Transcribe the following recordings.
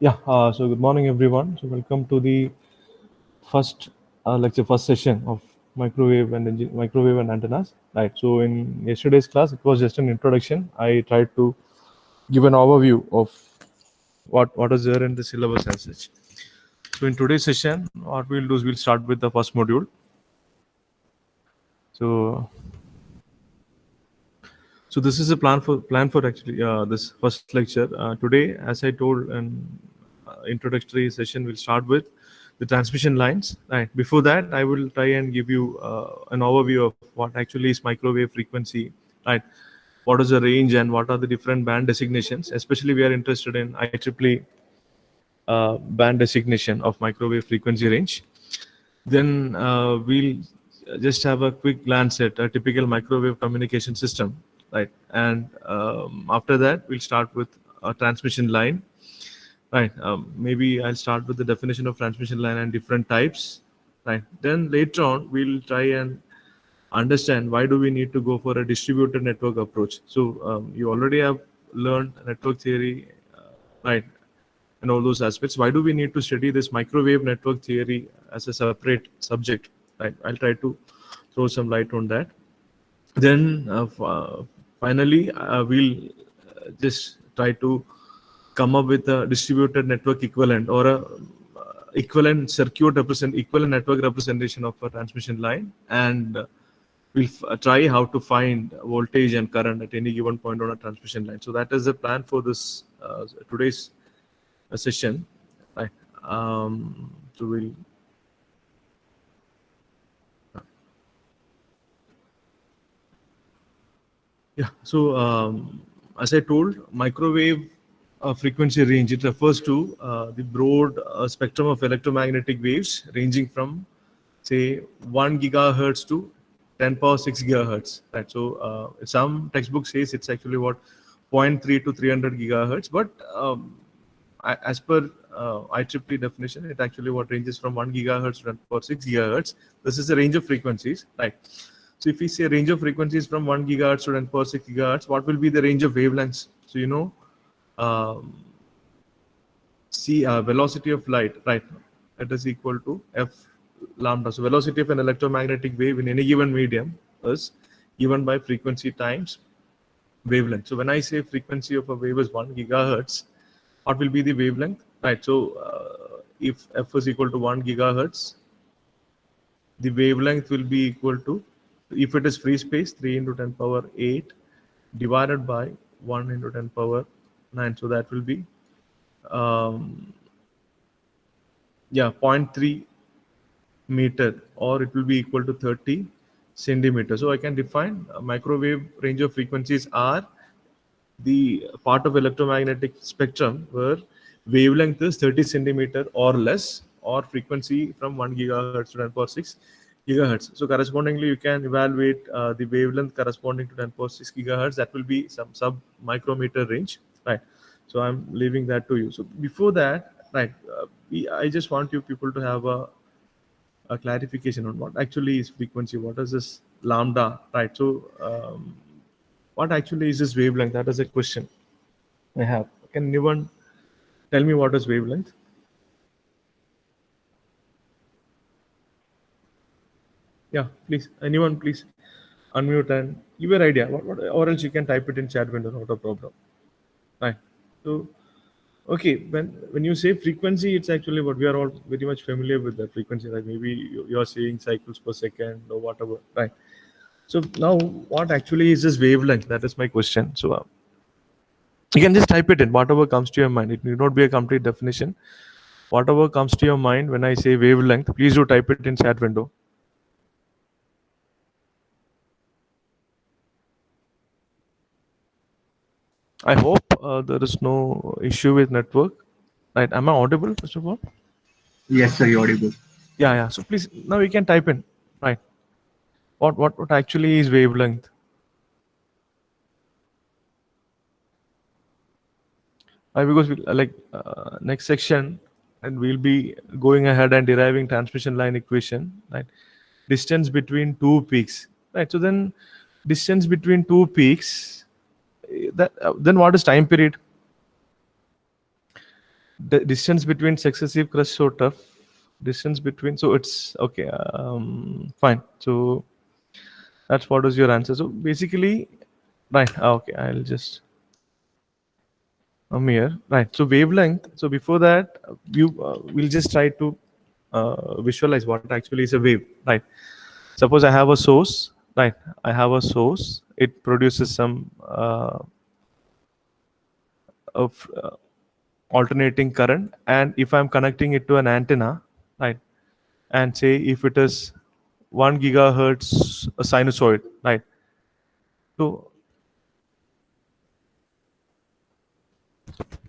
Yeah, so good morning, everyone. So welcome to the first lecture, first session of microwave and antennas. Right. So in yesterday's class, it was just an introduction. I tried to give an overview of what is there in the syllabus as such. So in today's session, what we'll do is we'll start with the first module. So this is a plan for actually this first lecture today. As I told in introductory session, we'll start with the transmission lines. Right. Before that, I will try and give you an overview of what actually is microwave frequency. Right. What is the range and what are the different band designations? Especially, we are interested in IEEE band designation of microwave frequency range. Then we'll just have a quick glance at a typical microwave communication system, right? And after that, we'll start with a transmission line, right? Maybe I'll start with the definition of transmission line and different types, right? Then later on, we'll try and understand why do we need to go for a distributed network approach. So you already have learned network theory, right? And all those aspects. Why do we need to study this microwave network theory as a separate subject? Right. I'll try to throw some light on that. Then finally, we'll just try to come up with a distributed network equivalent or a equivalent network representation of a transmission line, and we'll try how to find voltage and current at any given point on a transmission line. So that is the plan for this today's session, right? So we'll So as I told, microwave frequency range, it refers to the broad spectrum of electromagnetic waves ranging from say 1 gigahertz to 10 power 6 gigahertz, right? So some textbook says it's actually what 0.3 to 300 gigahertz, but as per IEEE definition, it actually what ranges from 1 gigahertz to 10 power 6 gigahertz. This is a range of frequencies, right? So if we say range of frequencies from 1 gigahertz to 10 power 6 gigahertz, what will be the range of wavelengths? So um, velocity of light, right? That is equal to f lambda. So velocity of an electromagnetic wave in any given medium is given by frequency times wavelength. So when I say frequency of a wave is 1 gigahertz, what will be the wavelength? Right. So if f is equal to 1 gigahertz, the wavelength will be equal to, if it is free space, 3 into 10 power 8 divided by 1 into 10 power 9. So that will be, 0.3 meter, or it will be equal to 30 centimeters. So I can define microwave range of frequencies are the part of electromagnetic spectrum where wavelength is 30 centimeter or less, or frequency from 1 gigahertz to 10 power 6 gigahertz. So correspondingly, you can evaluate the wavelength corresponding to 10 power 6 gigahertz. That will be some sub micrometer range, right? So I'm leaving that to you. So before that, right, I just want you people to have a clarification on what actually is frequency. What is this lambda, right? So what actually is this wavelength? That is a question I have. Can anyone tell me what is wavelength? Yeah, please. Anyone, please unmute and give your idea. Or else you can type it in chat window, not a problem. Right. So, okay, when you say frequency, it's actually what we are all very much familiar with that frequency. Like maybe you are saying cycles per second or whatever, right? So now, what actually is this wavelength? That is my question. So you can just type it in, whatever comes to your mind. It need not be a complete definition. Whatever comes to your mind when I say wavelength, please do type it in chat window. I hope there is no issue with network. Right? Am I audible first of all? Yes, sir, you're audible. Yeah. So please now you can type in. Right. What actually is wavelength? Because we, next section, and we'll be going ahead and deriving transmission line equation. Right. Distance between two peaks. Right. So then, distance between two peaks. Then what is time period? the distance between successive crusts so tough. Distance between, so it's okay. Fine. So that's what is your answer. So basically, right. Okay, I'll just here. Right. So wavelength. So before that, you we'll just try to visualize what actually is a wave. Right. Suppose I have a source. Right. I have a source. It produces some of alternating current, and if I'm connecting it to an antenna, right, and say if it is 1 gigahertz a sinusoid, right, so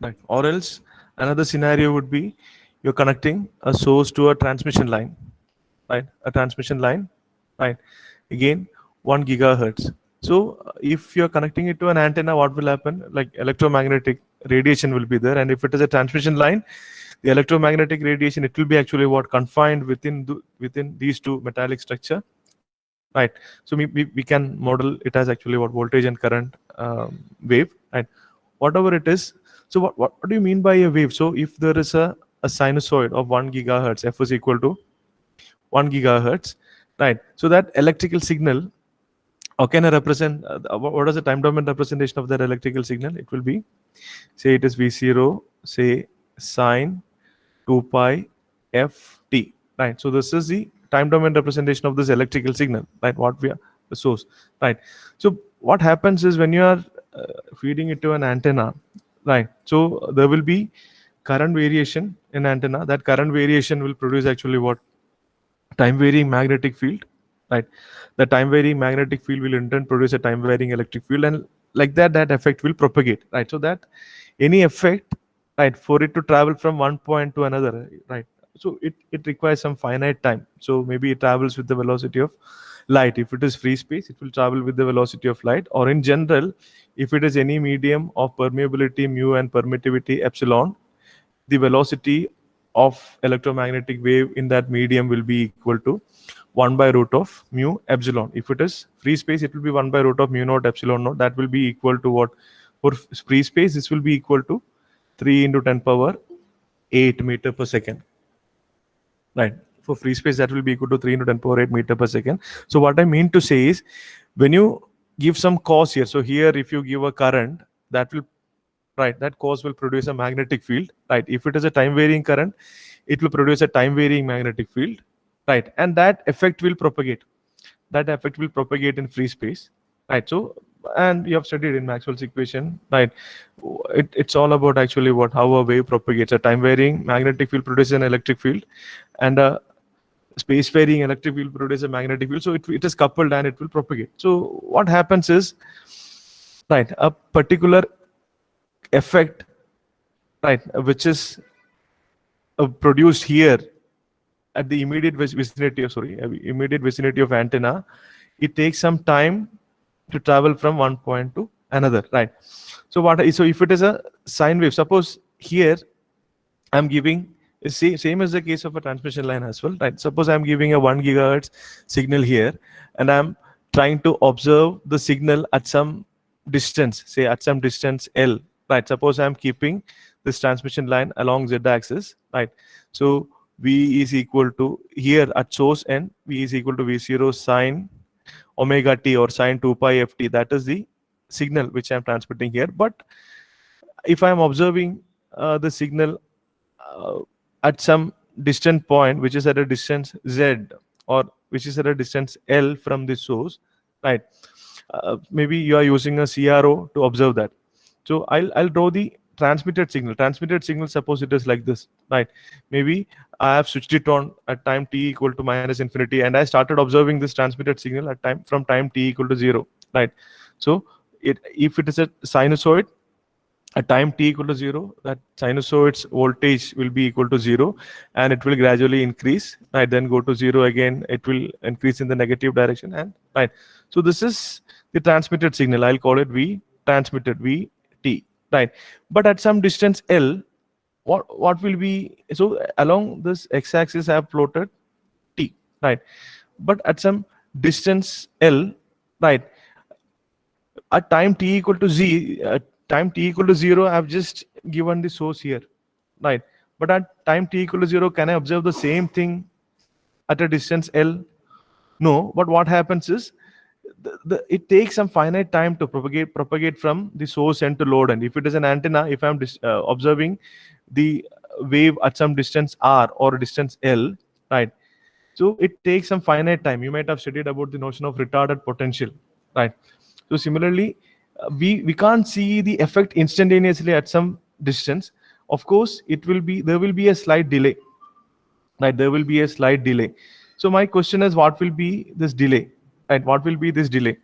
right, or else another scenario would be you're connecting a source to a transmission line, right, a transmission line, right, again 1 gigahertz. So if you're connecting it to an antenna, what will happen? Like electromagnetic radiation will be there, and if it is a transmission line, the electromagnetic radiation, it will be actually what confined within these two metallic structure, right? So we can model it as actually what voltage and current wave, right? Whatever it is. So what do you mean by a wave? So if there is a sinusoid of 1 gigahertz, f is equal to 1 gigahertz, right? So that electrical signal, how can I represent? What is the time domain representation of that electrical signal? It will be, say it is V0, say sine 2 pi f t, right? So this is the time domain representation of this electrical signal, right? What we are the source, right? So what happens is when you are feeding it to an antenna, right? So there will be current variation in antenna. That current variation will produce actually what? Time varying magnetic field, right? The time varying magnetic field will in turn produce a time varying electric field, and like that effect will propagate, right? So that any effect, right, for it to travel from one point to another, right, so it requires some finite time. So maybe it travels with the velocity of light. If it is free space, it will travel with the velocity of light, or in general, if it is any medium of permeability mu and permittivity epsilon, the velocity of electromagnetic wave in that medium will be equal to 1 by root of mu epsilon. If it is free space, it will be 1 by root of mu naught epsilon naught. That will be equal to what? For free space, this will be equal to 3 into 10 power 8 meter per second, right? For free space, that will be equal to 3 into 10 power 8 meter per second. So what I mean to say is, when you give some cause here, so here if you give a current, that will, right, that cause will produce a magnetic field, right? If it is a time varying current, it will produce a time varying magnetic field, right? And that effect will propagate. That effect will propagate in free space, right? So, and you have studied in Maxwell's equation, right? It's all about actually what, how a wave propagates. A time varying magnetic field produces an electric field, and a space varying electric field produces a magnetic field. So it is coupled and it will propagate. So what happens is, right, a particular effect, right, which is produced here at the immediate vicinity of, immediate vicinity of antenna, it takes some time to travel from one point to another, right? So so if it is a sine wave, suppose here I'm giving, same as the case of a transmission line as well, right? Suppose I'm giving a 1 gigahertz signal here, and I'm trying to observe the signal at some distance, say at some distance L, right? Suppose I'm keeping this transmission line along Z axis, right? So V is equal to, here at source N, V is equal to V0 sine omega t or sine 2 pi ft. That is the signal which I'm transmitting here. But if I'm observing the signal at some distant point, which is at a distance Z, or which is at a distance L from the source, right? Maybe you are using a CRO to observe that. So I'll draw the transmitted signal. Transmitted signal, suppose it is like this, right? Maybe I have switched it on at time t equal to minus infinity, and I started observing this transmitted signal at time t equal to 0, right? So if it is a sinusoid at time t equal to 0, that sinusoid's voltage will be equal to 0, and it will gradually increase, right? Then go to 0 again, it will increase in the negative direction, and right. So this is the transmitted signal. I'll call it V transmitted, VT, right? But at some distance L, what will be, so along this x-axis I have plotted T, right? But at some distance L, right, at time t equal to z, time t equal to 0, I've just given the source here, right? But at time t equal to 0, can I observe the same thing at a distance L? No, but what happens is it takes some finite time to propagate from the source end to load end. If it is an antenna, if I'm observing the wave at some distance r or distance L, right? So it takes some finite time. You might have studied about the notion of retarded potential, right? So similarly, we can't see the effect instantaneously at some distance. Of course, there will be a slight delay, right? There will be a slight delay. So my question is, what will be this delay, right? What will be this delay?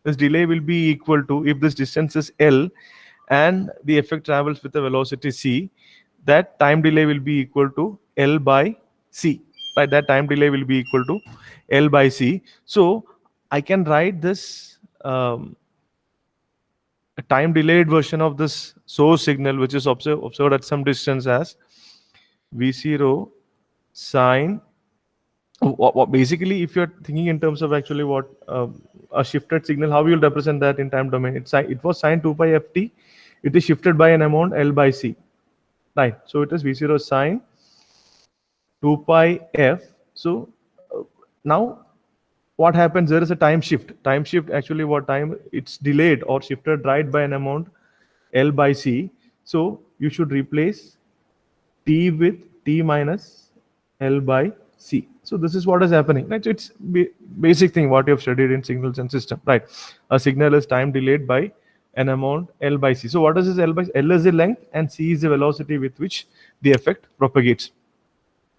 This delay will be equal to, if this distance is L and the effect travels with a velocity c, that time delay will be equal to L by c, right? That time delay will be equal to L by c. So I can write this a time delayed version of this source signal, which is observed at some distance, as V0 sine. Basically, if you're thinking in terms of actually what a shifted signal, how you'll represent that in time domain? It was sine 2 pi ft. It is shifted by an amount L by c, right? So it is V0 sine 2 pi f. So now what happens? There is a time shift. Time shift, actually, what time it's delayed or shifted right by an amount L by c. So you should replace t with t minus L by c. So this is what is happening, right? So it's basic thing what you have studied in signals and system, right? A signal is time delayed by an amount L by c. So what is this L by c? L is the length and c is the velocity with which the effect propagates,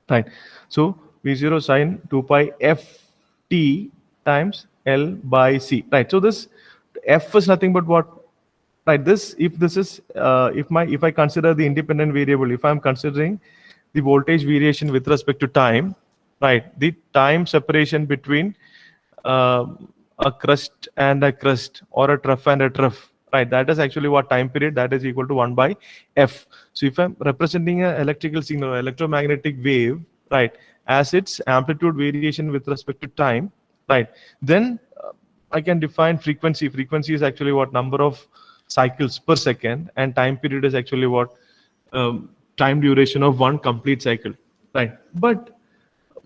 right? So V0 sine 2 pi f t times L by c, right? So this f is nothing but what, right? This, if this is if I consider the independent variable, if I'm considering the voltage variation with respect to time, right? The time separation between a crust and a crust, or a trough and a trough, right? That is actually what time period, that is equal to 1 by f. So if I'm representing an electrical signal or electromagnetic wave, right, as its amplitude variation with respect to time, right, then I can define frequency. Frequency is actually what, number of cycles per second, and time period is actually what, time duration of one complete cycle, right? But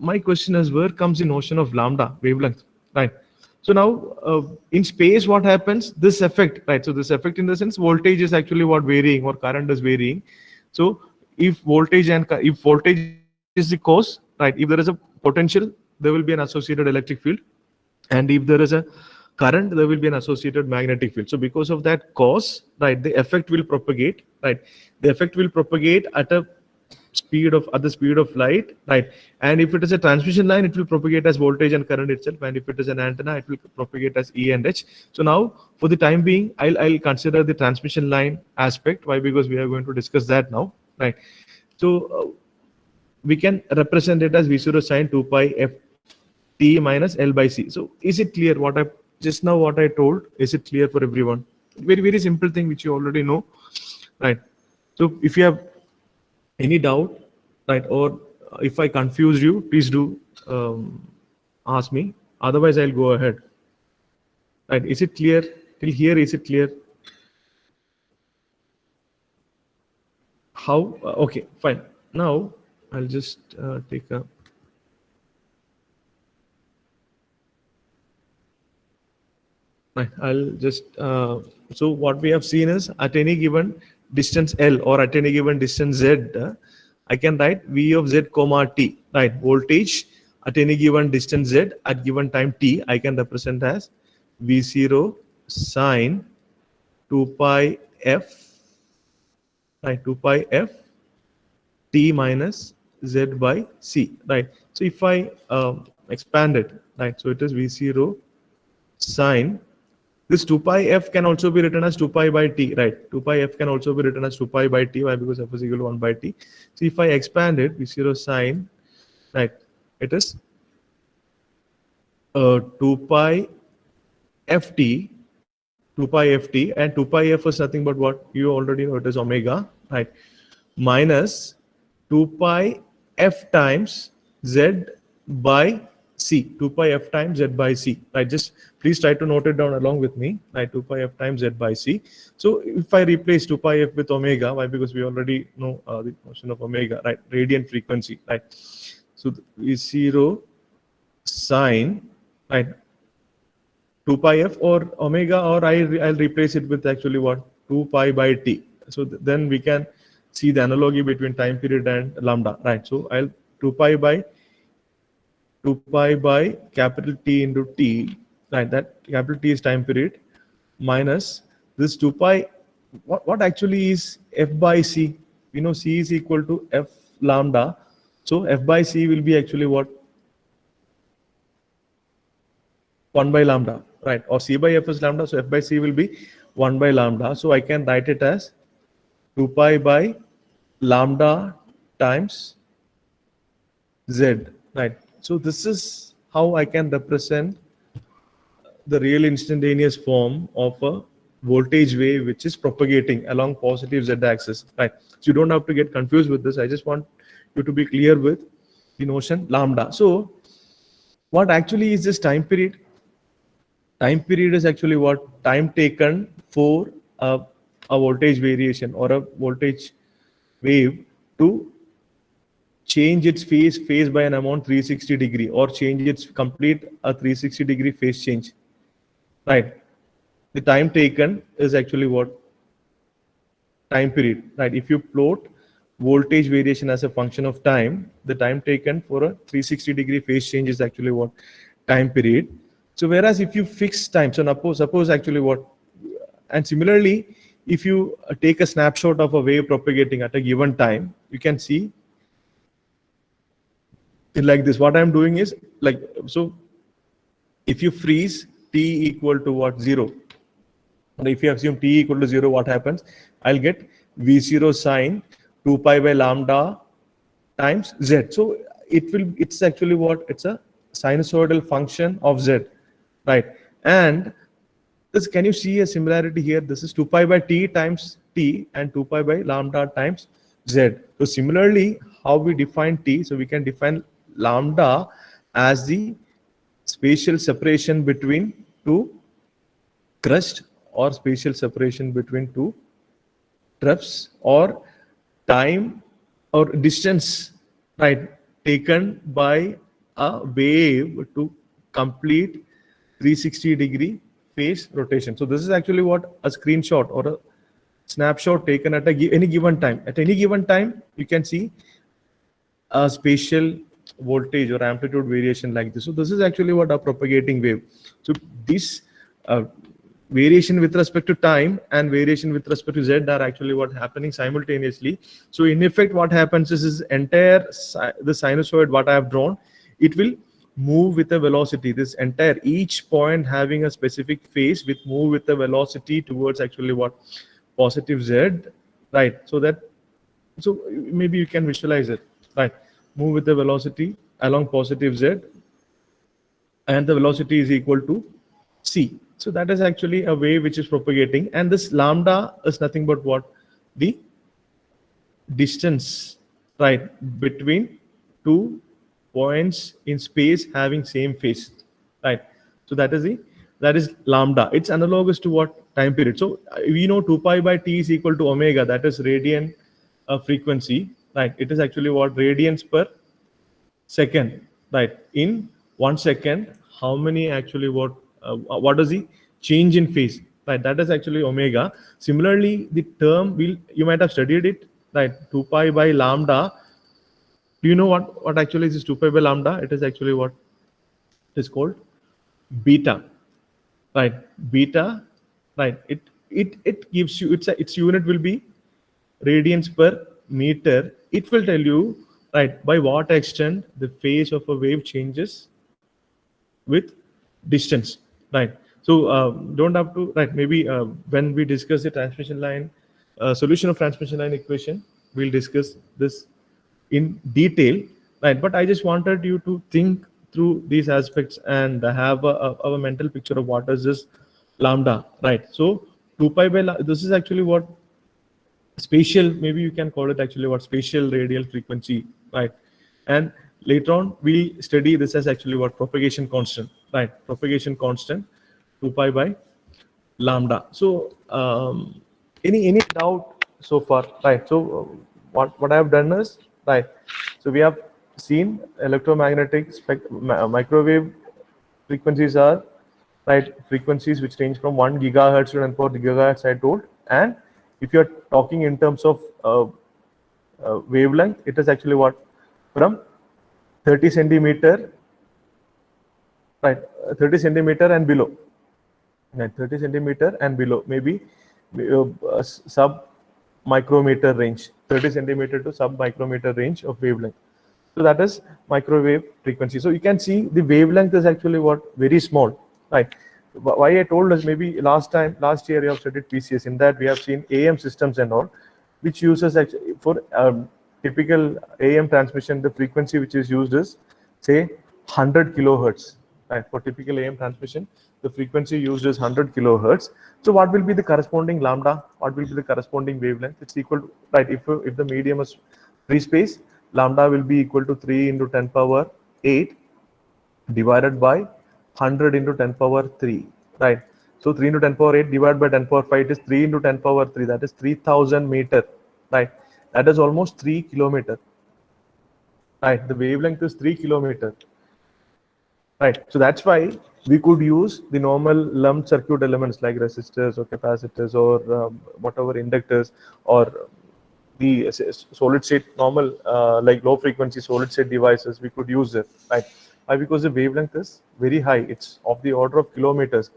my question is, where comes the notion of lambda, wavelength, right? So now in space, what happens? This effect, right? So this effect, in the sense, voltage is actually what varying, or current is varying. So if voltage is the cause, right? If there is a potential, there will be an associated electric field, and if there is a current, there will be an associated magnetic field. So because of that cause, right, the effect will propagate, right? The effect will propagate at the speed of light, right? And if it is a transmission line, it will propagate as voltage and current itself, and if it is an antenna, it will propagate as E and H. So now, for the time being, I'll consider the transmission line aspect. Why? Because we are going to discuss that now, right? So we can represent it as V0 sine 2 pi f t minus L by c. So is it clear what I told? Is it clear for everyone? Very, very simple thing which you already know, right? So if you have any doubt, right, or if I confused you, please do ask me. Otherwise, I'll go ahead. Right? Is it clear till here? Is it clear? How? Okay, fine. Now I'll just take a. Right. I'll just. So what we have seen is, at any given distance L or at any given distance Z, I can write V of Z comma T, right? Voltage at any given distance Z at given time T, I can represent as V0 sine 2 pi F, right? 2 pi F T minus Z by C, right? So if I expand it, right? So it is V0 sine. This 2 pi f can also be written as 2 pi by t, right? 2 pi f can also be written as 2 pi by t. Why? Because f is equal to 1 by t. So if I expand it, V0 sine, right, it is 2 pi ft, 2 pi ft, and 2 pi f is nothing but what? You already know, it is omega, right? Minus 2 pi f times z by c, 2 pi f times z by c, right? Just please try to note it down along with me, right? 2 pi f times z by c. So if I replace 2 pi f with omega, why? Because we already know the notion of omega, right? Radiant frequency, right? So is 0 sine, right? 2 pi f or omega, or I'll replace it with actually what? 2 pi by t. So then we can see the analogy between time period and lambda, right? So I'll 2 pi by capital T into T, right? That capital T is time period minus this 2 pi. What actually is f by c? We know c is equal to f lambda. So f by c will be actually what? 1 by lambda, right? Or c by f is lambda, so f by c will be 1 by lambda. So I can write it as 2 pi by lambda times z, right? So this is how I can represent the real instantaneous form of a voltage wave which is propagating along positive z axis, right? So you don't have to get confused with this. I just want you to be clear with the notion lambda. So what actually is this time period? Time period is actually what? Time taken for a voltage variation or a voltage wave to change its phase by an amount 360 degree, or change its complete a 360 degree phase change, right? The time taken is actually what? Time period, right? If you plot voltage variation as a function of time, the time taken for a 360 degree phase change is actually what? Time period. So whereas if you fix time, so suppose actually what? And similarly, if you take a snapshot of a wave propagating at a given time, you can see it like this. What I'm doing is like, so if you freeze t equal to what? 0. And if you assume t equal to 0, what happens? I'll get v0 sine 2 pi by lambda times z. So it's actually what? It's a sinusoidal function of z, right? And this, can you see a similarity here? This is 2 pi by t times t and 2 pi by lambda times z. So similarly, how we define t? So we can define lambda as the spatial separation between two crust, or spatial separation between two troughs, or time or distance, right, taken by a wave to complete 360 degree phase rotation. So this is actually what? A screenshot or a snapshot taken at any given time. At any given time, you can see a spatial voltage or amplitude variation like this. So this is actually what? A propagating wave. So this variation with respect to time and variation with respect to z are actually what? Happening simultaneously. So in effect, what happens is entire the sinusoid what I have drawn, it will move with a velocity. This entire each point having a specific phase with move with the velocity towards actually what? Positive z, right? So maybe you can visualize it, right? Move with the velocity along positive z, and the velocity is equal to c. So that is actually a wave which is propagating, and this lambda is nothing but what? The distance, right, between two points in space having same phase, right? So that is lambda. It's analogous to what? Time period. So we know 2 pi by t is equal to omega, that is radian frequency, right? It is actually what? Radians per second, right? In 1 second, how many actually what is the change in phase, right? That is actually omega. Similarly, the term you might have studied it, right? 2 pi by lambda. Do you know what actually is 2 pi by lambda? It is actually what is called beta, right? Beta, right? It gives you, its unit will be radians per meter. It will tell you, right, by what extent the phase of a wave changes with distance, right? So don't have to, right? Maybe when we discuss the transmission line solution of transmission line equation, we'll discuss this in detail, right? But I just wanted you to think through these aspects and have a mental picture of what is this lambda, right? So 2 pi by this is actually what? Spatial, maybe you can call it actually what? Spatial radial frequency, right? And Later on, we'll study this as actually what propagation constant, right? Propagation constant 2 pi by lambda. So any doubt so far, right? So what I have done is, right, so we have seen electromagnetic microwave frequencies are, right, frequencies which range from 1 gigahertz to 10 power gigahertz, I told. And if you're talking in terms of wavelength, it is actually what, from 30 centimeter, right, 30 centimeter and below, right, 30 centimeter and below, maybe sub micrometer range, 30 centimeter to sub micrometer range of wavelength. So that is microwave frequency. So you can see the wavelength is actually what, very small, right? Why I told us, maybe last year you have studied PCS. In that we have seen AM systems and all, which uses actually for typical AM transmission, the frequency which is used is say 100 kilohertz. Right, for typical AM transmission, the frequency used is 100 kilohertz. So what will be the corresponding lambda? What will be the corresponding wavelength? It's equal to, right, if the medium is free space, lambda will be equal to 3 into 10 power 8 divided by 100 into 10 power 3, right? So 3 into 10 power 8 divided by 10 power 5, it is 3 into 10 power 3, that is 3000 meter, right? That is almost 3 kilometer, right? The wavelength is 3 kilometer. Right, so that's why we could use the normal lumped circuit elements like resistors or capacitors or whatever inductors, or the solid state normal like low frequency solid state devices. We could use it, right? Why? Because the wavelength is very high. It's of the order of kilometers,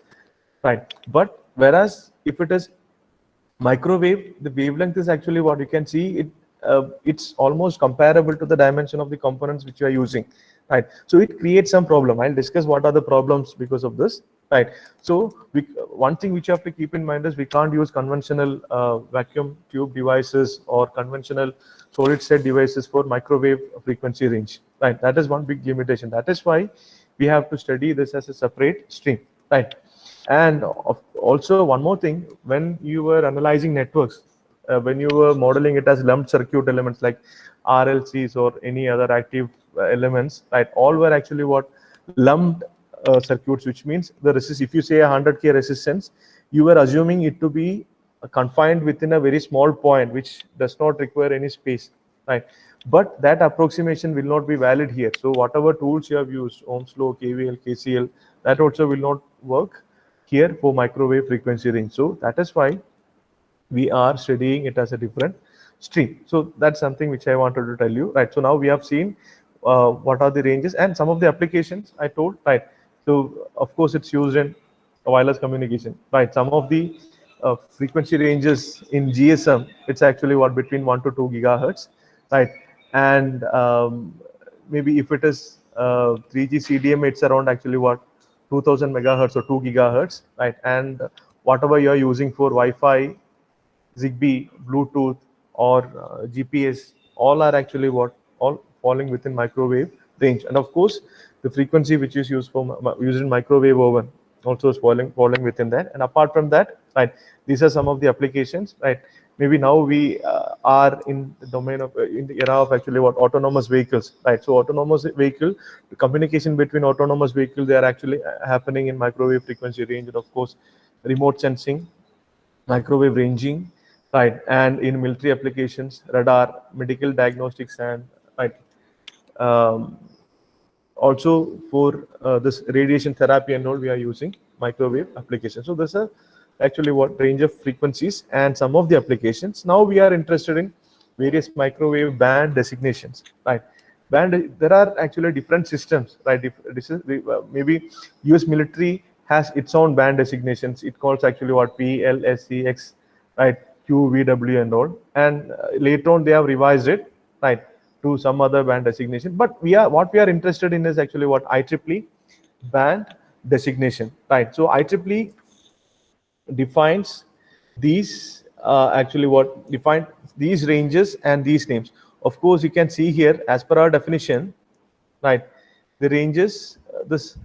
right? But whereas if it is microwave, the wavelength is actually what you can see it. It's almost comparable to the dimension of the components which you are using, right? So it creates some problem. I'll discuss what are the problems because of this, right? So one thing which you have to keep in mind is we can't use conventional vacuum tube devices or conventional solid state devices for microwave frequency range, right? That is one big limitation. That is why we have to study this as a separate stream, right? And also one more thing, when you were analyzing networks, when you were modeling it as lumped circuit elements like RLCs or any other active elements, right? All were actually what, lumped circuits, which means the resist. If you say 100K resistance, you were assuming it to be confined within a very small point, which does not require any space, right? But that approximation will not be valid here. So whatever tools you have used, Ohm's law, KVL, KCL, that also will not work here for microwave frequency range. So that is why we are studying it as a different stream. So that's something which I wanted to tell you, right? So now we have seen what are the ranges and some of the applications I told, right? So of course it's used in wireless communication, right? Some of the frequency ranges in GSM, it's actually what, between 1 to 2 gigahertz, right? And maybe if it is 3G CDMA, it's around actually what, 2000 megahertz or 2 gigahertz, right? And whatever you're using for Wi-Fi, Zigbee, Bluetooth, or GPS, all are actually what, all falling within microwave range. And of course, the frequency which is used for used in microwave oven also is falling within that. And apart from that, right, these are some of the applications, right? Maybe now we are in the domain of in the era of actually what, autonomous vehicles, right? So autonomous vehicle, the communication between autonomous vehicles, they are actually happening in microwave frequency range. And of course, remote sensing, microwave ranging, right? And in military applications, radar, medical diagnostics, and right, also for this radiation therapy and all, we are using microwave applications. So this is actually what range of frequencies and some of the applications. Now we are interested in various microwave band designations, right? There are actually different systems, right? This is maybe US military has its own band designations. It calls actually what, P, L, S, C, X, right? Q, V, W, and all. And later on they have revised it, right, to some other band designation. But what we are interested in is actually what, IEEE band designation, right? So IEEE defines these actually what, define these ranges and these names. Of course, you can see here as per our definition, right, the ranges this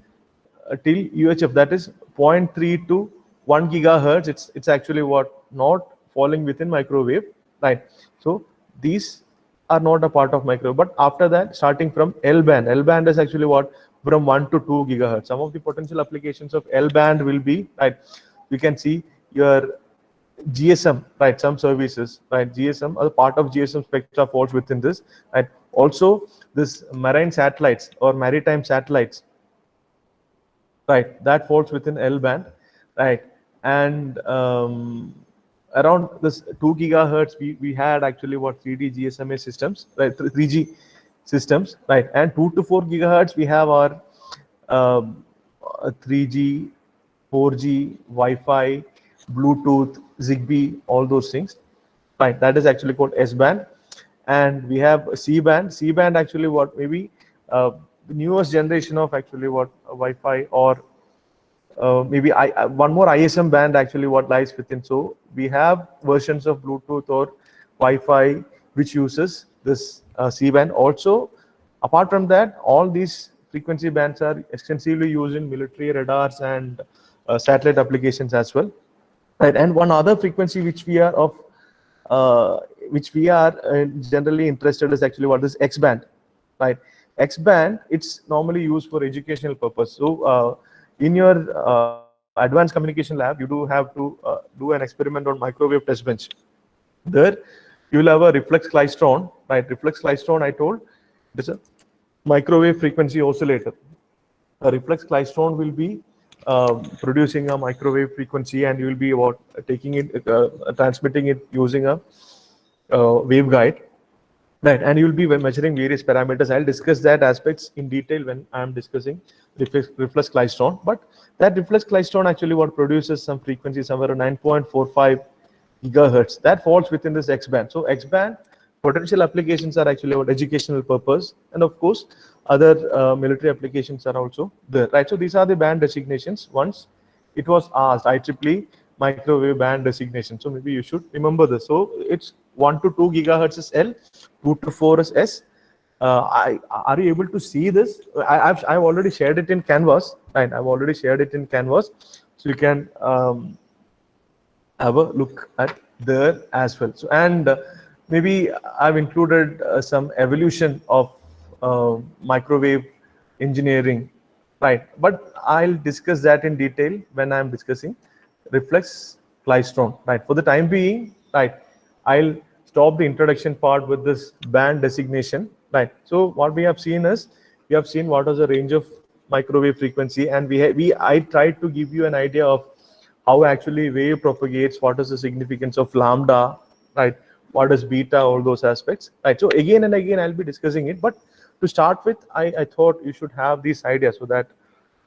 till UHF, that is 0.3 to 1 gigahertz. It's actually what, not falling within microwave, right? So these are not a part of microwave. But after that, starting from L band is actually what, from 1 to 2 gigahertz. Some of the potential applications of L band will be, right, you can see your GSM, right, some services, right, GSM, a part of GSM spectra falls within this, right. Also, this marine satellites or maritime satellites, right, that falls within L band, right. And around this 2 gigahertz, we had actually what, 3D GSMA systems, right, 3G systems, right. And 2 to 4 gigahertz, we have our 3G, 4G, Wi-Fi, Bluetooth, Zigbee, all those things, right. That is actually called S band. And we have C band. C band actually what, maybe the newest generation of actually what, Wi-Fi, or maybe one more ISM band actually what lies within. So we have versions of Bluetooth or Wi-Fi which uses this C band. Also, apart from that, all these frequency bands are extensively used in military radars and satellite applications as well. Right. And one other frequency which we are of which we are generally interested is actually what is X band, right? X band, it's normally used for educational purpose. So in your advanced communication lab, you do have to do an experiment on microwave test bench. There you will have a reflex klystron, right? Reflex klystron, I told, it is a microwave frequency oscillator. A reflex klystron will be producing a microwave frequency, and you will be about taking it, transmitting it using a waveguide, right? And you will be measuring various parameters. I'll discuss that aspects in detail when I'm discussing reflex klystron. But that reflex klystron actually what produces some frequency somewhere around 9.45 gigahertz. That falls within this X band. So X band potential applications are actually about educational purpose, and of course other military applications are also there, right? So these are the band designations. Once it was asked, IEEE microwave band designation, so maybe you should remember this. So it's 1 to 2 gigahertz is L, 2 to 4 is S. Are you able to see this? I've already shared it in Canvas, right? I've already shared it in Canvas, so you can have a look at there as well. So, and maybe I've included some evolution of microwave engineering, right? But I'll discuss that in detail when I'm discussing reflex klystron, right? For the time being, right, I'll stop the introduction part with this band designation, right? So what we have seen is, we have seen what is the range of microwave frequency, and I tried to give you an idea of how actually wave propagates, what is the significance of lambda, right? What is beta, all those aspects, right? So again and again, I'll be discussing it. But to start with, I thought you should have these ideas so that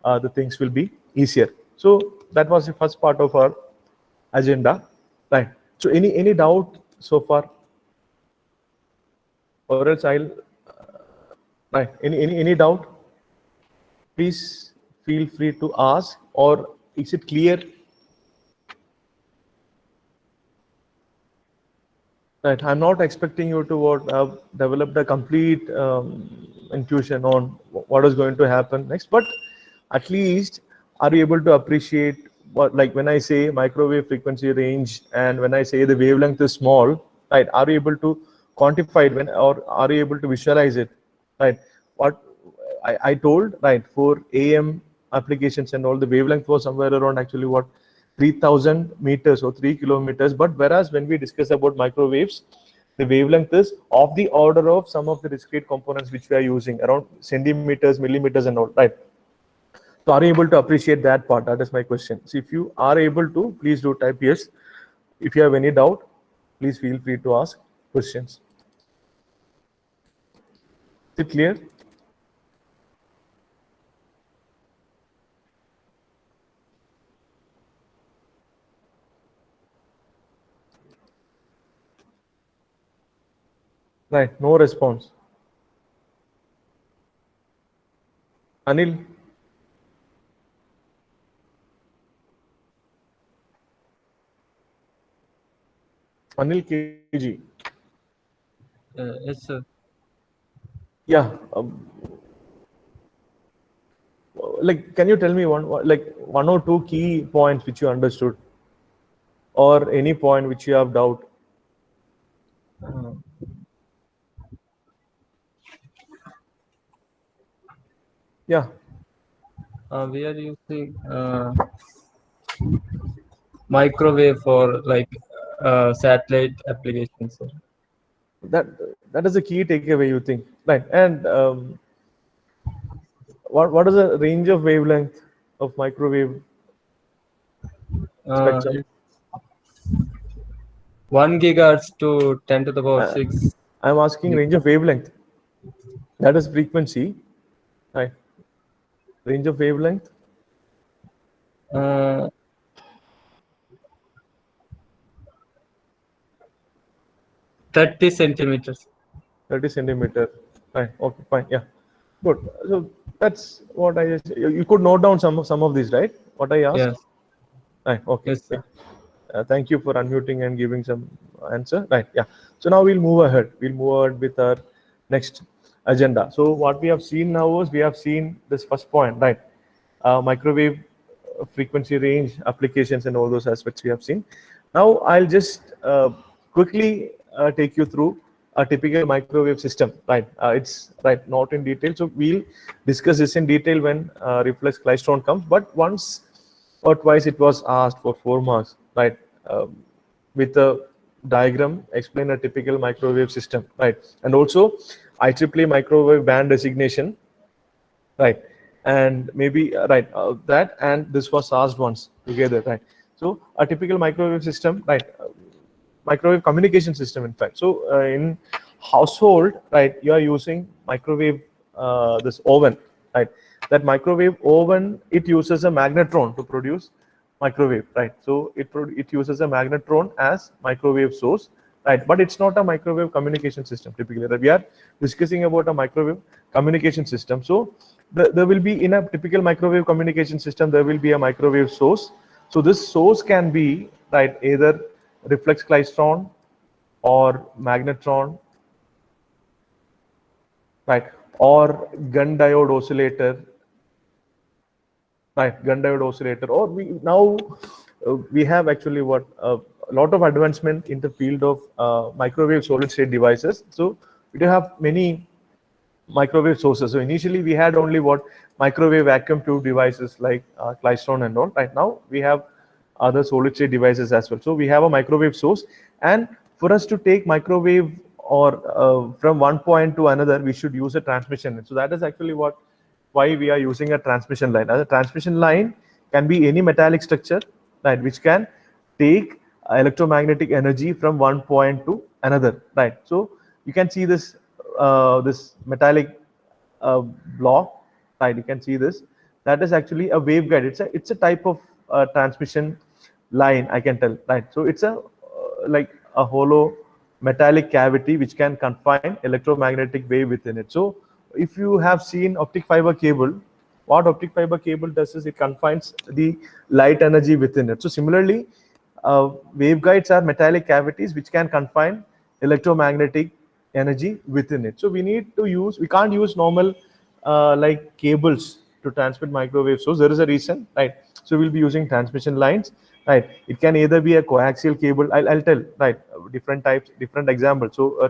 the things will be easier. So that was the first part of our agenda, right? So any doubt so far, or else I'll right? Any doubt? Please feel free to ask, or is it clear? Right, I'm not expecting you to have developed a complete intuition on what is going to happen next, but at least are you able to appreciate what, like when I say microwave frequency range and when I say the wavelength is small, right? Are you able to quantify it or are you able to visualize it, right? What I told, right, for AM applications and all, the wavelength was somewhere around actually what, 3000 meters or 3 kilometers. But whereas when we discuss about microwaves, the wavelength is of the order of some of the discrete components which we are using, around centimeters, millimeters and all, right? So are you able to appreciate that part? That is my question. So if you are able to, please do type yes. If you have any doubt, please feel free to ask questions. Is it clear? Right, no response. Anil? Anil KG. Yes, sir. Yeah. Like, can you tell me one or two key points which you understood, or any point which you have doubt? Uh, Yeah, We are using microwave for like satellite applications, sir. that that is a key takeaway, you think, right? And what is the range of wavelength of microwave spectrum? It's 1 gigahertz to 10 to the power Uh, 6. I'm asking range of wavelength. That is frequency, right? Range of wavelength. Uh, 30 centimeters. 30 centimeter. Right. Okay. Fine. Yeah. Good. So that's what I just. You could note down some of these, right? What I asked. Yes, Right. Okay. yes, Yeah. sir. Thank you for unmuting and giving some answer. Right. Yeah. So now we'll move ahead. We'll move ahead with our next agenda. So what we have seen now is we have seen this first point, right? Microwave frequency range applications and all those aspects we have seen. Now I'll just quickly take you through a typical microwave system, right? It's right, not in detail. So we'll discuss this in detail when reflex klystron comes. But once or twice it was asked for 4 marks, right? With a diagram, explain a typical microwave system, right? And also IEEE microwave band designation, right? And maybe right that and this was asked once together, right? So a typical microwave system, right? Microwave communication system, in fact. So in household, right, you are using microwave this oven, right? That microwave oven, it uses a magnetron to produce microwave, right? So it uses a magnetron as microwave source, right? But it's not a microwave communication system typically. We are discussing about a microwave communication system. So there will be, in a typical microwave communication system, there will be a microwave source. So this source can be, right, either reflex klystron or magnetron, right, or gun diode oscillator, right, gun diode oscillator. Or we now we have actually what a lot of advancement in the field of microwave solid state devices. So we do have many microwave sources. So initially we had only what microwave vacuum tube devices like klystron and all. Right now we have other solid state devices as well. So we have a microwave source, and for us to take microwave or from one point to another, we should use a transmission line. So that is actually what why we are using a transmission line. As a transmission line can be any metallic structure, right, which can take electromagnetic energy from one point to another, right? So you can see this this metallic block, right? You can see this. That is actually a waveguide. It's a type of transmission line, I can tell, right? So it's a like a hollow metallic cavity which can confine electromagnetic wave within it. So if you have seen optic fiber cable, what optic fiber cable does is it confines the light energy within it. So similarly, waveguides are metallic cavities which can confine electromagnetic energy within it. So we can't use normal like cables to transmit microwave source. There is a reason, right? So we'll be using transmission lines, right? It can either be a coaxial cable. I'll tell, right, different types, different examples. So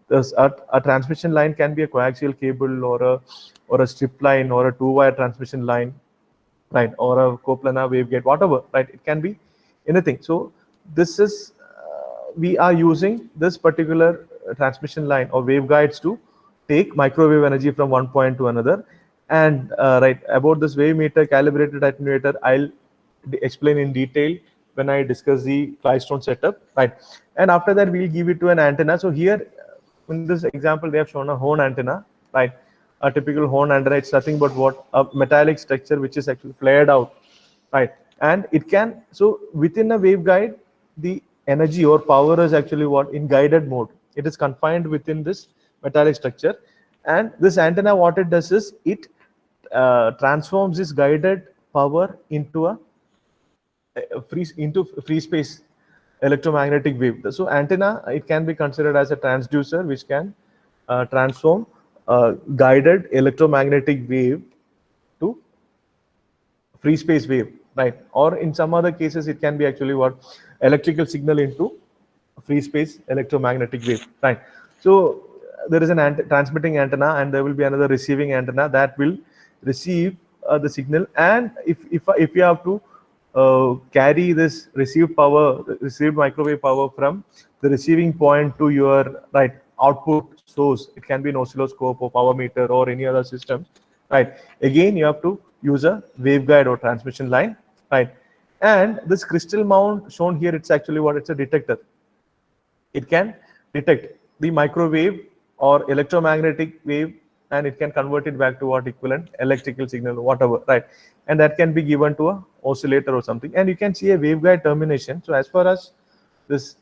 a transmission line can be a coaxial cable or a strip line or a two-wire transmission line, right, or a coplanar waveguide, whatever, right? It can be anything. So this is we are using this particular transmission line or waveguides to take microwave energy from one point to another. And right, about this wave meter calibrated attenuator, I'll explain in detail when I discuss the klystron setup, right? And after that, we'll give it to an antenna. So here in this example, they have shown a horn antenna, right? A typical horn antenna, it's nothing but what a metallic structure which is actually flared out, right? And it can, so within a waveguide, the energy or power is actually what in guided mode. It is confined within this metallic structure, and this antenna, what it does is it transforms this guided power into a free space electromagnetic wave. So antenna, it can be considered as a transducer which can transform guided electromagnetic wave to free space wave, right? Or in some other cases, it can be actually what electrical signal into free space electromagnetic wave, right? So there is an transmitting antenna and there will be another receiving antenna that will receive the signal, and if you have to carry this received microwave power from the receiving point to your output source, it can be an oscilloscope or power meter or any other system, right? Again, you have to use a waveguide or transmission line, right? And this crystal mount shown here, it's actually what, it's a detector. It can detect the microwave or electromagnetic wave, and it can convert it back to what equivalent electrical signal, whatever, right? And that can be given to a oscillator or something, and you can see a waveguide termination. So as far as this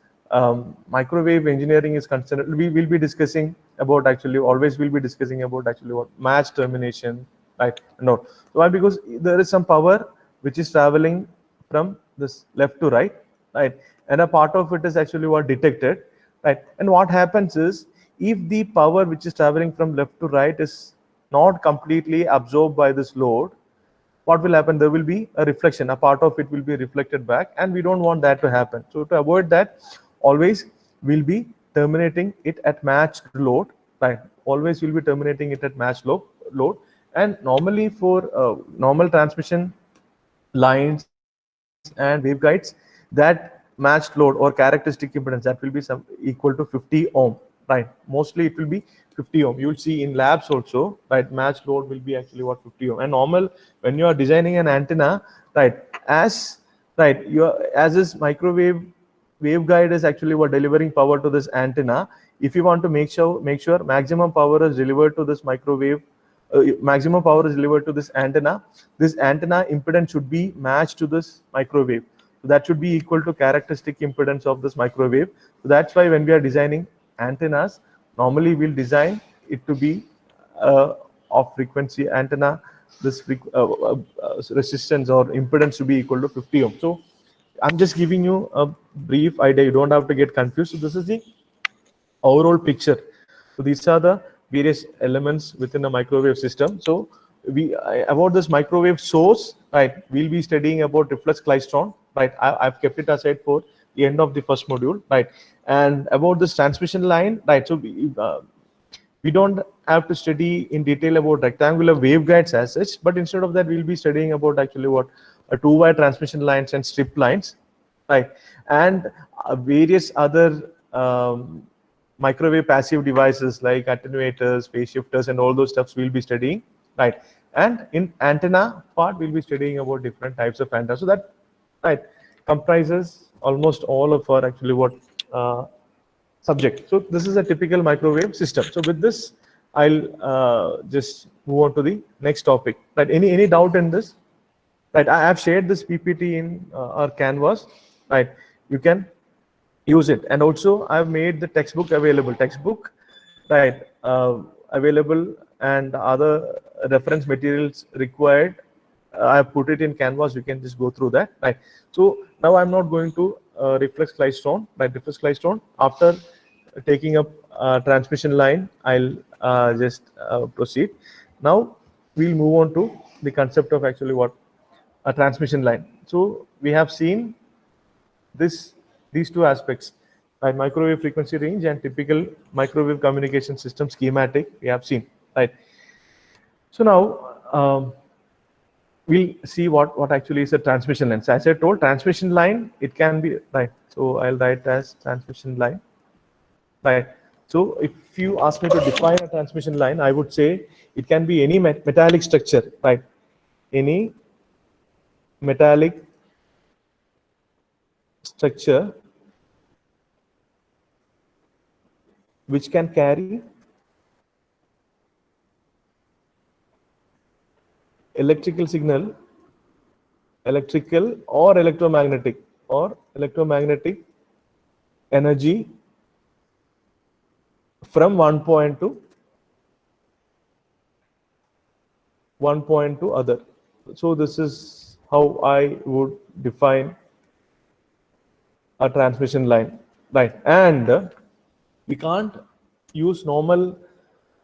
microwave engineering is concerned, we will be discussing about always will be discussing about what match termination, right? No, so why? Because there is some power which is traveling from this left to right, right? And a part of it is actually what detected, right? And what happens is, if the power which is traveling from left to right is not completely absorbed by this load, what will happen? There will be a reflection. A part of it will be reflected back, and we don't want that to happen. So to avoid that, always we'll be terminating it at matched load, right? Always we'll be terminating it at matched load. And normally for normal transmission lines and waveguides, that matched load or characteristic impedance, that will be some equal to 50 ohm, right? Mostly it will be 50 ohm. You will see in labs also, right? Matched load will be actually what, 50 ohm. And normal, when you are designing an antenna, right, as this microwave waveguide is actually what delivering power to this antenna. If you want to make sure maximum power is delivered to this microwave, maximum power is delivered to this antenna impedance should be matched to this microwave. So that should be equal to characteristic impedance of this microwave. So that's why when we are designing antennas, normally we'll design it to be of frequency antenna, this resistance or impedance to be equal to 50 ohm. So I'm just giving you a brief idea. You don't have to get confused. So this is the overall picture. So these are the various elements within a microwave system. So about this microwave source, right, we'll be studying about reflex klystron, right? I've kept it aside for the end of the first module, right? And about this transmission line, right? So we don't have to study in detail about rectangular waveguides as such, but instead of that, we'll be studying about actually what a two-wire transmission lines and strip lines, right? And various other microwave passive devices like attenuators, phase shifters, and all those stuffs we'll be studying, right? And in antenna part, we'll be studying about different types of antenna. So that, right, comprises almost all of our actually what subject. So this is a typical microwave system. So with this, I'll just move on to the next topic. Right? Any doubt in this? Right? I have shared this PPT in our Canvas. Right? You can use it, and also I've made the textbook available. Right? Available, and other reference materials required. I've put it in Canvas. You can just go through that. Right? So now I'm not going to reflex klystron. Right? Reflex klystron. After taking up transmission line, I'll just proceed. Now we'll move on to the concept of actually what a transmission line. So we have seen these two aspects, right? Microwave frequency range and typical microwave communication system schematic we have seen, right? So now we'll see what actually is a transmission line. So as I told, transmission line, it can be, right? So I'll write as transmission line, right? So if you ask me to define a transmission line, I would say it can be any metallic structure, right? Any metallic structure which can carry electrical signal, electrical or electromagnetic energy from one point to other. So this is how I would define a transmission line, right? And we can't use normal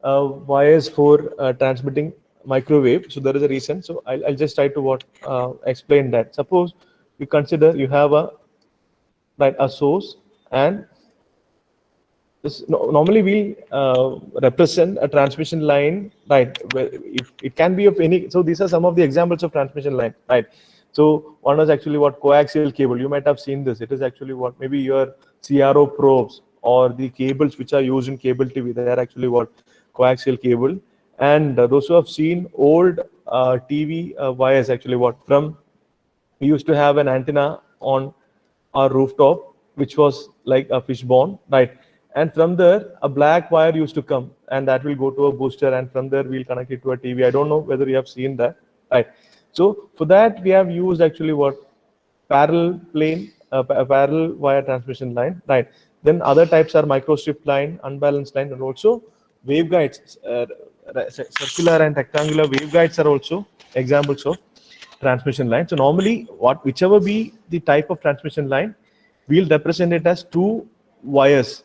wires for transmitting microwave. So there is a reason. So I'll just try to explain that. Suppose you consider you have a source and Normally we represent a transmission line, right? Where if it can be of any. So these are some of the examples of transmission line, right? So one is actually what coaxial cable. You might have seen this. It is actually what maybe your CRO probes or the cables which are used in cable TV. They are actually what coaxial cable. And those who have seen old TV wires, actually what from we used to have an antenna on our rooftop, which was like a fishbone, right? And from there, a black wire used to come, and that will go to a booster, and from there we'll connect it to a TV. I don't know whether you have seen that, right? So for that, we have used actually what parallel plane, parallel wire transmission line, right? Then other types are microstrip line, unbalanced line, and also waveguides. Circular and rectangular waveguides are also examples of transmission line. So normally, whichever be the type of transmission line, we'll represent it as two wires,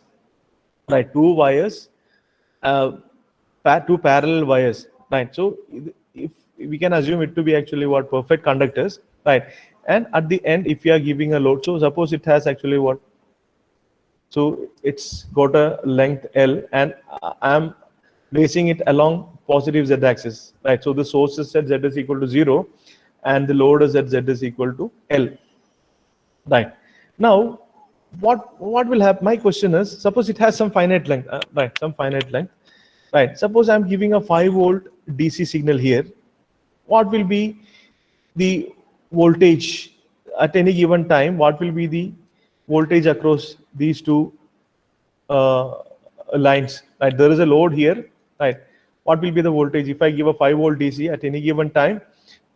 right? Two wires, two parallel wires, right? So if we can assume it to be actually what perfect conductors, right? And at the end, if you are giving a load, so suppose it has actually what, so it's got a length L, and I'm placing it along positive Z axis, right? So the source is at Z is equal to 0, and the load is at Z is equal to L, right? Now, what will happen? My question is, suppose it has some finite length, right? Some finite length, right? Suppose I'm giving a 5-volt DC signal here. What will be the voltage at any given time? What will be the voltage across these two lines, right? There is a load here, right? What will be the voltage if I give a 5-volt DC at any given time?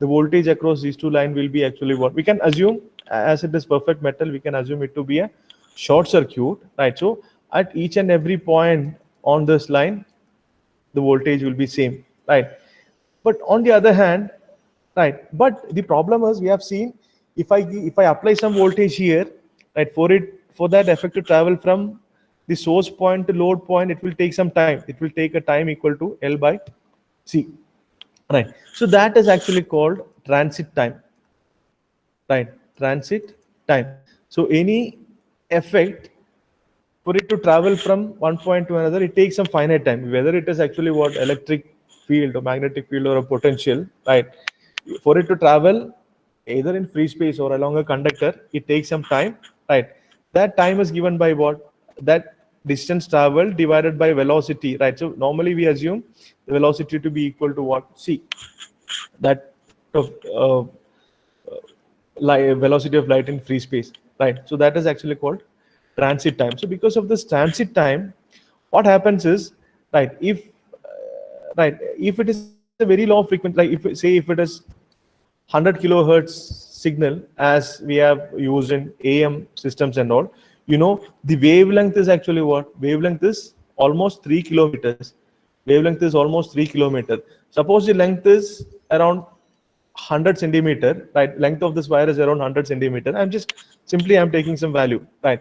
The voltage across these two lines will be actually what we can assume, as it is perfect metal, we can assume it to be a short circuit, right? So at each and every point on this line, the voltage will be same, right? But on the other hand, right? But the problem is, we have seen if I apply some voltage here, right? For that effect to travel from the source point to load point, it will take some time. It will take a time equal to L by C, right? So that is actually called transit time, right? Transit time. So any effect, for it to travel from one point to another, it takes some finite time, whether it is actually what electric field or magnetic field or a potential, right? For it to travel either in free space or along a conductor, it takes some time, right? That time is given by what? That distance traveled divided by velocity, right? So normally we assume the velocity to be equal to what? C, that of velocity of light in free space, right? So that is actually called transit time. So because of this transit time, what happens is, right, if it is a very low frequency, like if it is 100 kilohertz signal, as we have used in AM systems and all, the wavelength is actually what? Wavelength is almost 3 kilometers. Wavelength is almost 3 kilometers. Suppose the length is around 100 centimeter, right? Length of this wire is around 100 centimeter. I'm taking some value, right?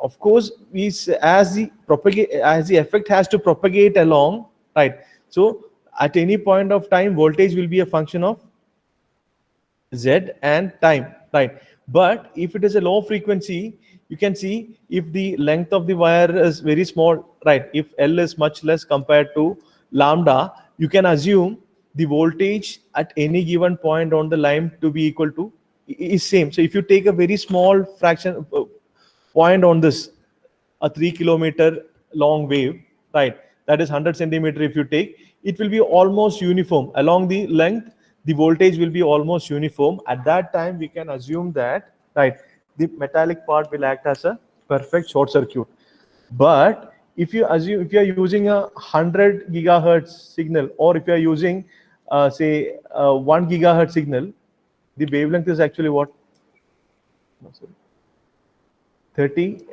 Of course, as the effect has to propagate along, right? So at any point of time, voltage will be a function of Z and time, right? But if it is a low frequency, you can see if the length of the wire is very small, right? If L is much less compared to lambda, you can assume the voltage at any given point on the line to be equal to is same. So if you take a very small fraction point on this, a 3 kilometer long wave, right? That is 100 centimeter. If you take, it will be almost uniform along the length. The voltage will be almost uniform. At that time, we can assume that, right, the metallic part will act as a perfect short circuit. But if you are using a 100 gigahertz signal, or if you are using say 1 gigahertz signal, the wavelength is actually what? 30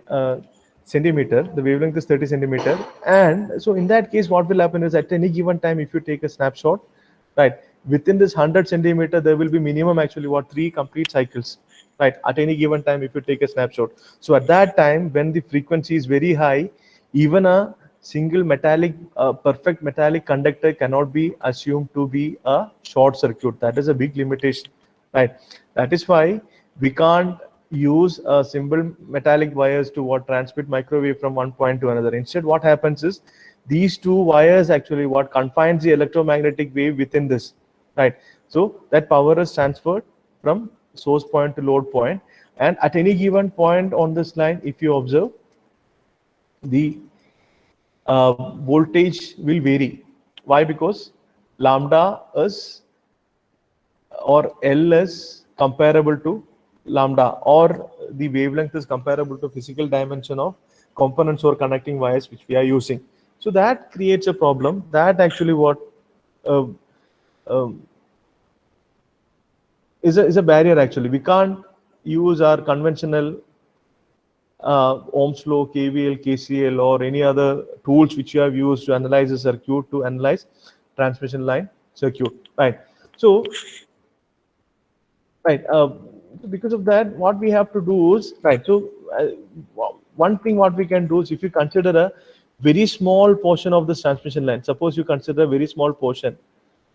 centimeter. The wavelength is 30 centimeter. And so in that case, what will happen is, at any given time, if you take a snapshot, right, within this 100 centimeter, there will be minimum actually what? 3 complete cycles, right? At any given time, if you take a snapshot. So at that time, when the frequency is very high, even a single perfect metallic conductor cannot be assumed to be a short circuit. That is a big limitation, right? That is why we can't use simple metallic wires to what transmit microwave from one point to another. Instead, what happens is these two wires actually what confines the electromagnetic wave within this, right? So that power is transferred from source point to load point, and at any given point on this line, if you observe, the voltage will vary. Why? Because lambda is or L is comparable to lambda, or the wavelength is comparable to physical dimension of components or connecting wires which we are using. So that creates a problem. That actually what is a barrier actually. We can't use our conventional Ohm's law, KVL, KCL, or any other tools which you have used to analyze a circuit, to analyze transmission line circuit, right? So, right, because of that, what we have to do is, right, so one thing what we can do is, if you consider a very small portion of this transmission line, suppose you consider a very small portion,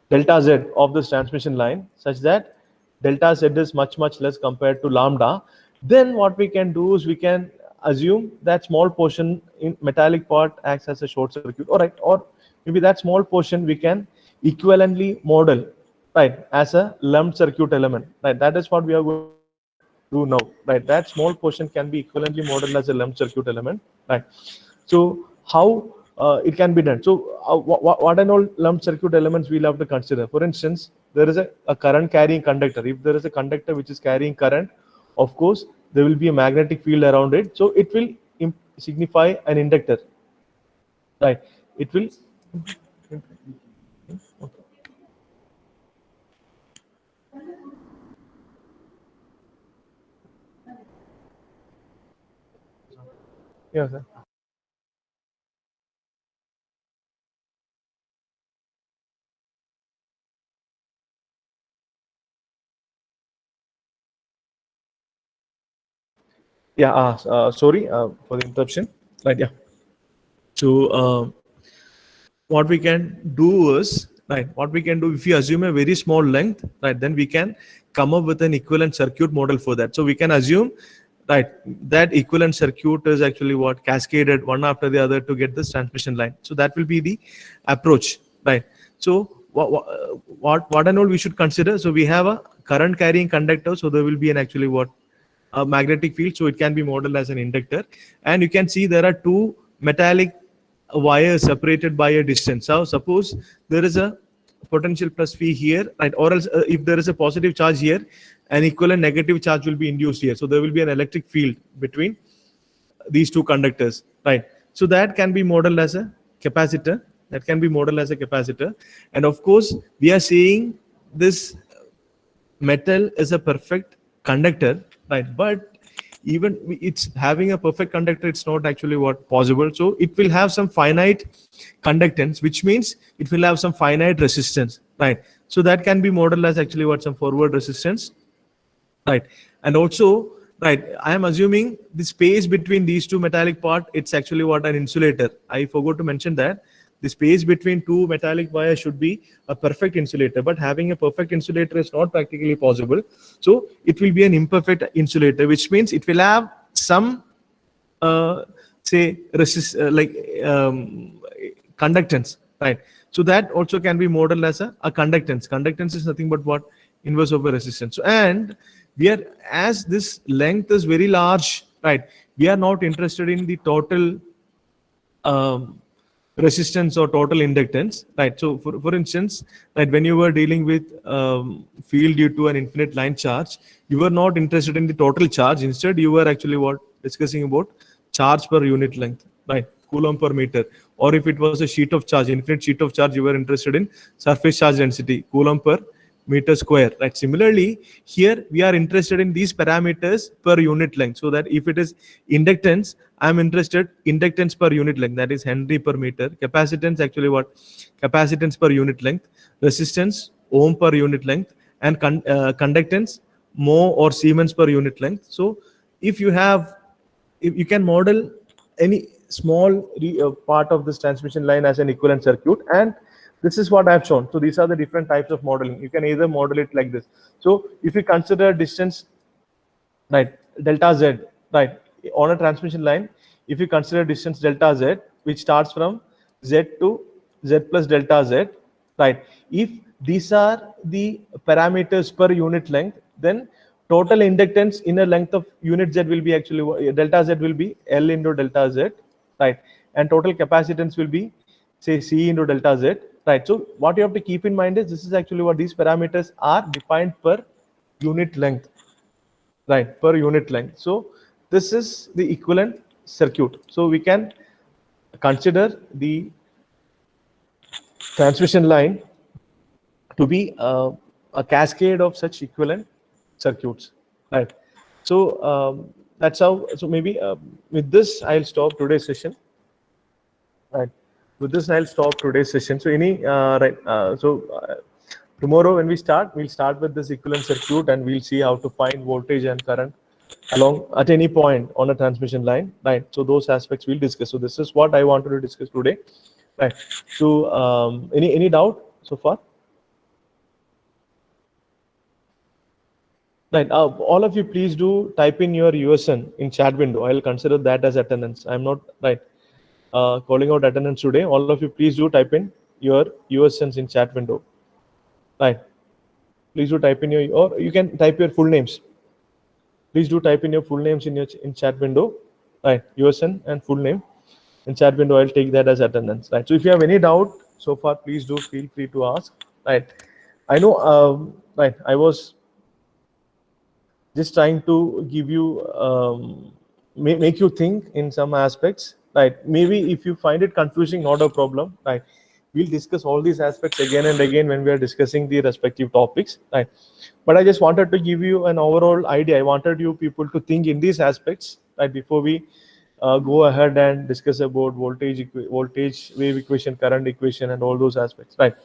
delta Z of this transmission line, such that delta Z is much less compared to lambda, then what we can do is we can assume that small portion in metallic part acts as a short circuit, all right, or maybe that small portion we can equivalently model, right, as a lumped circuit element, right? That is what we are going to do now, right? That small portion can be equivalently modeled as a lumped circuit element, right? So how it can be done? So what and all lumped circuit elements we'll have to consider? For instance, there is a current carrying conductor. If there is a conductor which is carrying current, of course there will be a magnetic field around it, so it will signify an inductor, right? It will yeah, sir. Yeah, sorry for the interruption, right? Yeah. So what we can do is, right, what we can do, if you assume a very small length, right, then we can come up with an equivalent circuit model for that. So we can assume, right, that equivalent circuit is actually what cascaded one after the other to get this transmission line. So that will be the approach, right? So what and all we should consider? So we have a current carrying conductor, so there will be an actually what a magnetic field, so it can be modeled as an inductor, and you can see there are two metallic wires separated by a distance. So suppose there is a potential plus V here, right, or else if there is a positive charge here, an equivalent negative charge will be induced here, so there will be an electric field between these two conductors, right? So that can be modeled as a capacitor, and of course we are saying this metal is a perfect conductor, right? But even it's having a perfect conductor, it's not actually what possible. So it will have some finite conductance, which means it will have some finite resistance, right? So that can be modeled as actually what some forward resistance, right? And also, right, I am assuming the space between these two metallic part, it's actually what an insulator. I forgot to mention that the space between two metallic wires should be a perfect insulator, but having a perfect insulator is not practically possible. So it will be an imperfect insulator, which means it will have some say conductance, right? So that also can be modeled as a conductance. Conductance is nothing but what? Inverse of a resistance. So, and we are, as this length is very large, right, we are not interested in the total resistance or total inductance, right? So for instance, right, when you were dealing with field due to an infinite line charge, you were not interested in the total charge. Instead, you were actually what? Discussing about charge per unit length, right? Coulomb per meter. Or if it was a sheet of charge, infinite sheet of charge, you were interested in surface charge density, Coulomb per meter square, right? Similarly, here we are interested in these parameters per unit length, so that if it is inductance, I'm interested inductance per unit length, that is Henry per meter. Capacitance, actually what? Capacitance per unit length. Resistance, ohm per unit length. And conductance, mho or Siemens per unit length. So if you can model any small part of this transmission line as an equivalent circuit, and this is what I have shown. So these are the different types of modeling. You can either model it like this. So if you consider distance, right, delta Z, right? On a transmission line, if you consider distance delta Z, which starts from Z to Z plus delta Z, right? If these are the parameters per unit length, then total inductance in a length of unit Z will be actually, delta Z will be L into delta Z, right? And total capacitance will be, say, C into delta Z, right? So what you have to keep in mind is this is actually what these parameters are defined per unit length, right? Per unit length. So this is the equivalent circuit. So we can consider the transmission line to be a cascade of such equivalent circuits, right? So that's how. So maybe with this I'll stop today's session, right? With this I'll stop today's session. So tomorrow when we start, we'll start with this equivalent circuit and we'll see how to find voltage and current along at any point on a transmission line, right? So those aspects we'll discuss. So this is what I wanted to discuss today, right? So any doubt so far? Right. All of you, please do type in your USN in chat window. I'll consider that as attendance. I'm not calling out attendance today. All of you, please do type in your USNs in chat window. Right. Please do type in or you can type your full names. Please do type in your full names in chat window. Right. USN and full name in chat window. I'll take that as attendance. Right. So if you have any doubt so far, please do feel free to ask. Right. I know. Right. I was just trying to give you make you think in some aspects, right? Maybe if you find it confusing, not a problem, right? We'll discuss all these aspects again and again when we are discussing the respective topics, right? But I just wanted to give you an overall idea. I wanted you people to think in these aspects, right, before we go ahead and discuss about voltage wave equation, current equation, and all those aspects, right?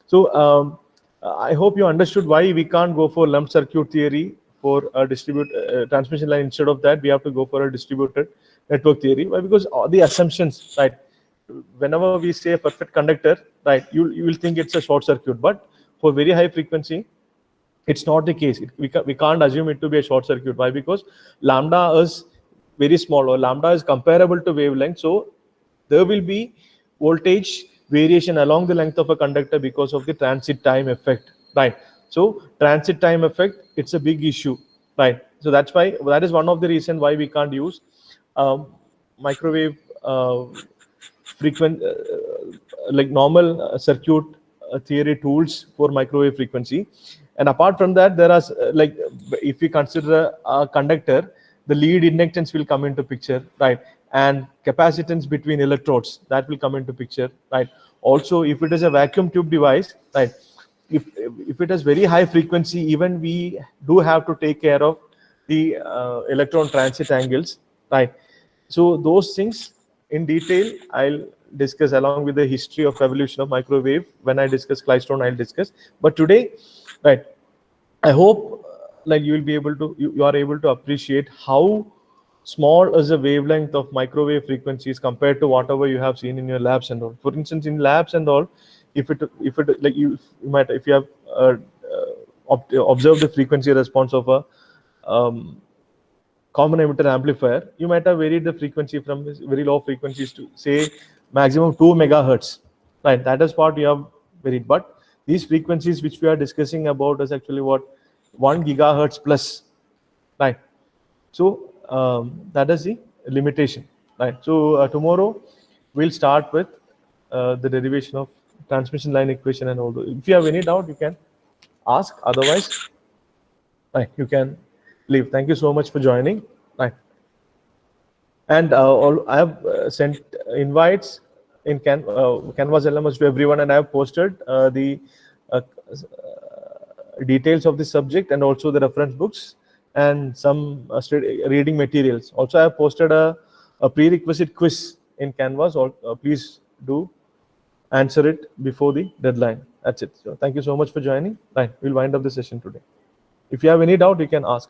So I hope you understood why we can't go for lump circuit theory for a transmission line. Instead of that, we have to go for a distributed network theory. Why? Because all the assumptions, right? Whenever we say a perfect conductor, right, you will think it's a short circuit, but for very high frequency, it's not the case. We can't assume it to be a short circuit. Why? Because lambda is very small, or lambda is comparable to wavelength, so there will be voltage variation along the length of a conductor because of the transit time effect, right? So transit time effect, it's a big issue, right? So that is one of the reasons why we can't use microwave like normal circuit theory tools for microwave frequency. And apart from that, there are if we consider a conductor, the lead inductance will come into picture, right? And capacitance between electrodes, that will come into picture, right? Also, if it is a vacuum tube device, right, if it has very high frequency, even we do have to take care of the electron transit angles, right? So those things in detail I'll discuss along with the history of evolution of microwave. When I discuss Klystron, I'll discuss. But today, right, I hope you will be able to you are able to appreciate how small is the wavelength of microwave frequencies compared to whatever you have seen in your labs and all. For instance, in labs and all, if it like you might, if you have observed the frequency response of a common emitter amplifier, you might have varied the frequency from very low frequencies to say maximum 2 megahertz, right? That is what we have varied. But these frequencies which we are discussing about is actually what 1 gigahertz plus, right? So that is the limitation, right? So tomorrow we'll start with the derivation of transmission line equation and all those. If you have any doubt, you can ask. Otherwise, right, you can leave. Thank you so much for joining. Right. And I have sent invites in Canvas LMS to everyone, and I have posted the details of the subject and also the reference books and some reading materials. Also, I have posted a prerequisite quiz in Canvas. Please do answer it before the deadline. That's it. So thank you so much for joining. Right, we'll wind up the session today. If you have any doubt, you can ask.